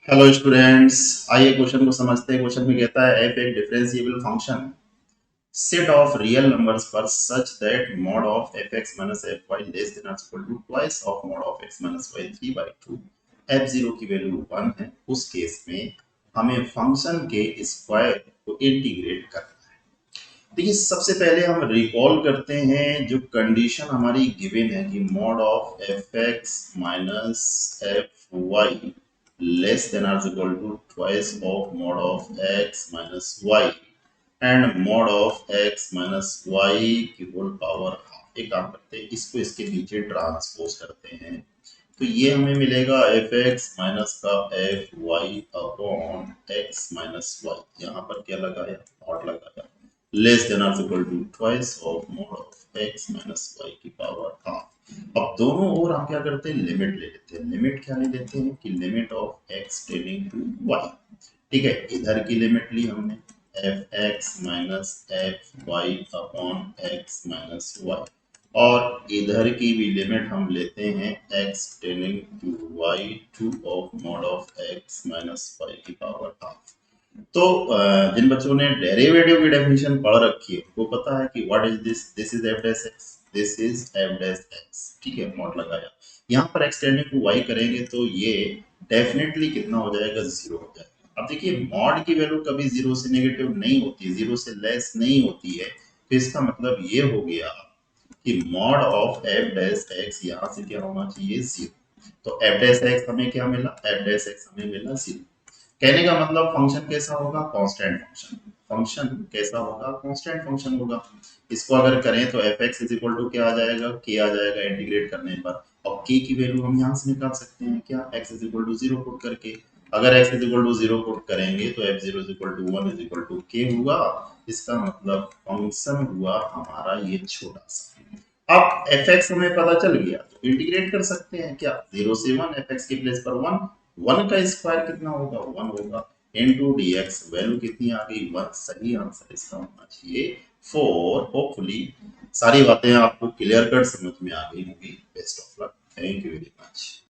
Hello students, आइए question को समझते हैं। क्वेश्चन में कहता है एफ एक differentiable function set of real numbers पर such that mod of f x minus f y less than और equal to twice of mod of x minus y 3/2। F zero की वैल्यू 1 है। उस case में हमें function के square को integrate करना है। देखिए, सबसे पहले हम रिकॉल करते हैं जो कंडीशन हमारी गिवन है कि mod of f x minus f y less than और equal to twice of mod of x minus y and mod of x minus y की होल पावर हाफ। एक काम करते हैं, इसको इसके नीचे ट्रांसपोज करते हैं तो ये हमें मिलेगा एफ एक्स माइनस का f y upon x minus y. यहाँ पर क्या लगाया, नॉट लगाया, लेस देन और equal to twice of mod of x minus y की पावर हाफ। अब दोनों ओर हम क्या करते हैं, लिमिट ले लेते हैं। लिमिट क्या ले लेते हैं कि limit of x tending to y। ठीक है, इधर की लिमिट ली हमने f x minus f y upon x minus y, और इधर की भी लिमिट हम लेते हैं x tending to y two of mod of x minus y की पावर हाफ। तो जिन बच्चों ने डेरिवेटिव की डेफिनेशन पढ़ रखी है वो पता है कि what is this, this is F dash x, this is F dash x. ठीक है, नॉट लगाया। यहाँ पर एक्स टेंडिंग टू वाई करेंगे तो ये डेफिनेटली कितना हो जाएगा, जीरो हो जाएगा। अब देखिए, मॉड की वैल्यू कभी जीरो से नेगेटिव नहीं होती, जीरो से लेस नहीं होती है। तो इसका मतलब ये हो गया कि mod of F dash x यहाँ से क्या होना चाहिए, जीरो। तो एफ डैश एक्स हमें क्या मिला, एफ डैश एक्स हमें मिला जीरो। कहने का मतलब फंक्शन कैसा होगा, कांस्टेंट फंक्शन। फंक्शन कैसा होगा, कांस्टेंट फंक्शन होगा। इसको अगर करें तो f x is equal to क्या आ जाएगा, के आ जाएगा इंटीग्रेट करने पर। और के की वैल्यू हम यहाँ से निकाल सकते हैं, क्या, x is equal to zero put करके। अगर x is equal to zero put करेंगे तो f zero is equal to one is equal to k हुआ। इसका मतलब फंक्शन हुआ हमारा ये छोटा सा। अब एफ एक्स हमें पता चल गया तो इंटीग्रेट कर सकते हैं, क्या, जीरो से वन, एफ एक्स के प्लेस पर वन, वन का स्क्वायर कितना होगा, वन होगा, इनटू डीएक्स वैल्यू कितनी आ गई, वन। सही आंसर इसका होना चाहिए फोर। होपफुली सारी बातें आपको क्लियर कट समझ में आ गई होंगी। Best of luck, thank you very much.